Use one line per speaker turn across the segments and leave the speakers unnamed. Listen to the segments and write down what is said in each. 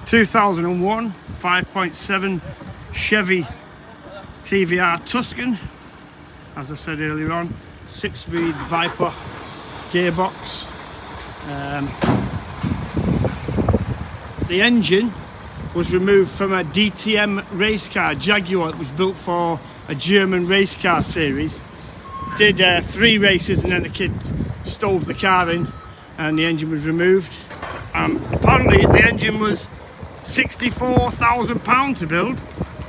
2001 5.7 Chevy TVR Tuscan, as I said earlier on, 6-speed Viper gearbox. The engine was removed from a DTM race car, Jaguar. It was built for a German race car series. Did 3 races and then the kid stove the car in and the engine was removed. Apparently the engine was £64,000 to build.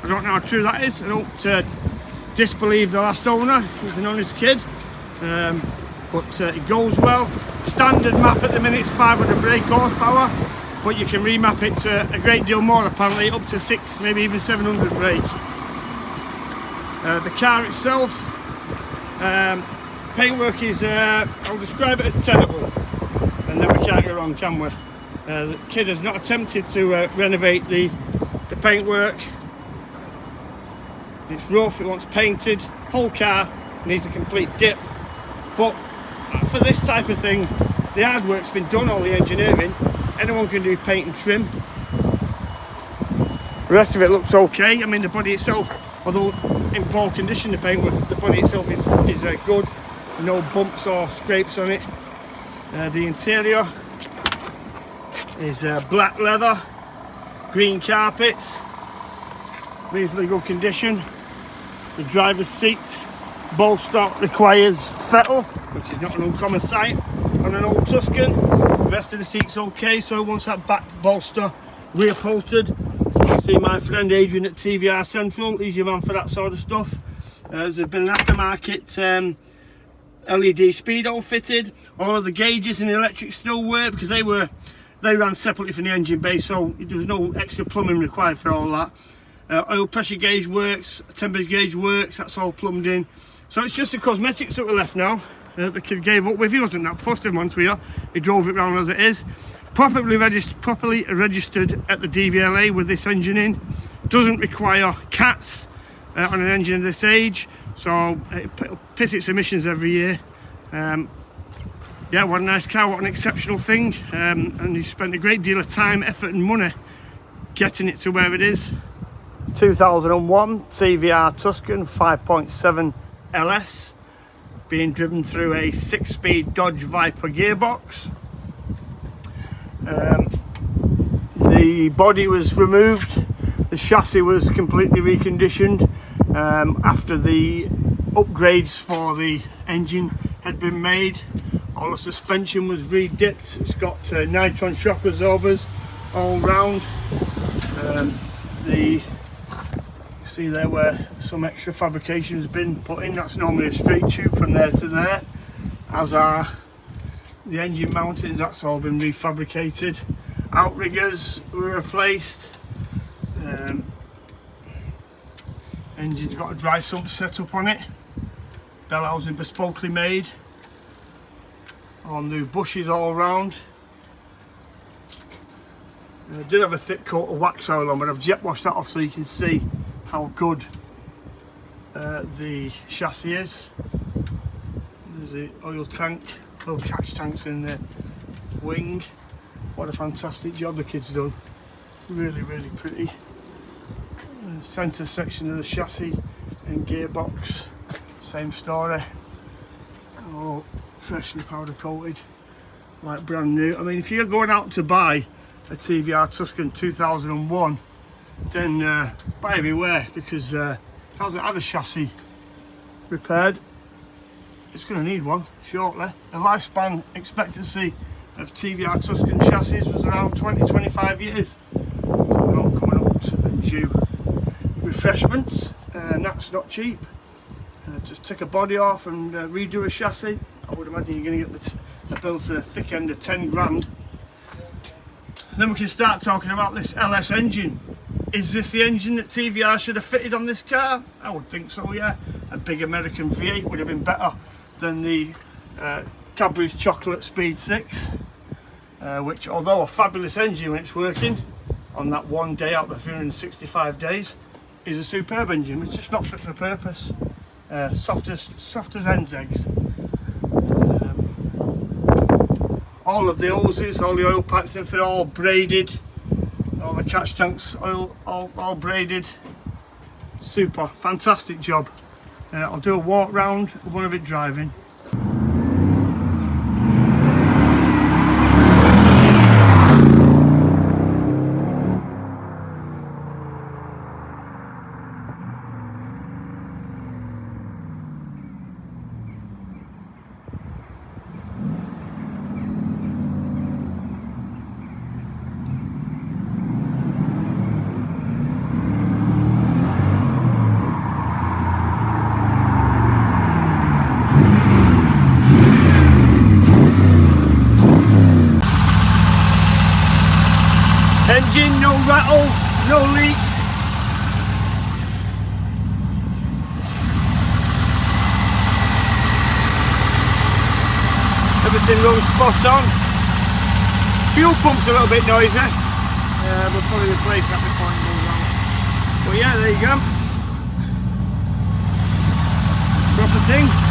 I don't know how true that is. I don't disbelieve the last owner. He's an honest kid, but it goes well. Standard map at the minute is 500 brake horsepower, but you can remap it to a great deal more, apparently up to 6, maybe even 700 brake. The car itself, paintwork is, I'll describe it as terrible, and then we can't go wrong, can we? The kid has not attempted to renovate the paintwork. It's rough, it wants painted, whole car needs a complete dip. But for this type of thing, the hard work's been done, all the engineering. Anyone can do paint and trim. The rest of it looks okay. I mean, the body itself, although in poor condition, the paintwork, the body itself is good. No bumps or scrapes on it. The interior is black leather, green carpets, reasonably good condition. The driver's seat bolster requires fettle, which is not an uncommon sight on an old Tuscan. The rest of the seat's okay, so once that back bolster reupholstered, you see my friend Adrian at TVR Central, he's your man for that sort of stuff. There's been an aftermarket LED speedo fitted. All of the gauges and the electrics still work because they ran separately from the engine bay, so there was no extra plumbing required for all that. Oil pressure gauge works, temperature gauge works, that's all plumbed in. So it's just the cosmetics that were left now. The kid gave up with. He wasn't that fussed in once here. He drove it round as it is. Properly registered at the DVLA with this engine in. Doesn't require CATs on an engine of this age, so it'll piss its emissions every year. Yeah, what a nice car, what an exceptional thing, and he spent a great deal of time, effort and money getting it to where it is. 2001 TVR Tuscan 5.7 LS, being driven through a 6-speed Dodge Viper gearbox. The body was removed, the chassis was completely reconditioned after the upgrades for the engine had been made. All the suspension was re-dipped. It's got nitron shock absorbers all round. You see there where some extra fabrication has been put in. That's normally a straight tube from there to there, as are the engine mountings. That's all been refabricated. Outriggers were replaced. Engine's got a dry sump set up on it. Bell housing bespokely made. All new bushes all round. I did have a thick coat of wax oil on, but I've jet washed that off so you can see how good the chassis is. There's the oil tank, oil catch tanks in the wing. What a fantastic job the kid's done. Really, really pretty. Centre section of the chassis and gearbox, same story. All freshly powder coated, like brand new. I mean, if you're going out to buy a TVR Tuscan 2001, then buy beware, because it hasn't had a chassis repaired. It's going to need one shortly. The lifespan expectancy of TVR Tuscan chassis was around 20-25 years, so they're all coming up and due refreshments, and that's not cheap. Just take a body off and redo a chassis. I would imagine you're going to get the bill for the thick end of 10 grand. Then we can start talking about this LS engine. Is this the engine that TVR should have fitted on this car? I would think so, yeah. A big American V8 would have been better than the Cadbury's Chocolate Speed 6, which, although a fabulous engine when it's working on that one day out of the 365 days, is a superb engine. It's just not fit for purpose. Soft as hen's eggs. All of the hoses, all the oil pipes, they're all braided. All the catch tanks all braided. Super, fantastic job. I'll do a walk round one of it driving. Engine, no rattles, no leaks. Everything runs spot on. Fuel pump's a little bit noisy. We'll probably replace that before it goes on. But yeah, there you go. Proper thing.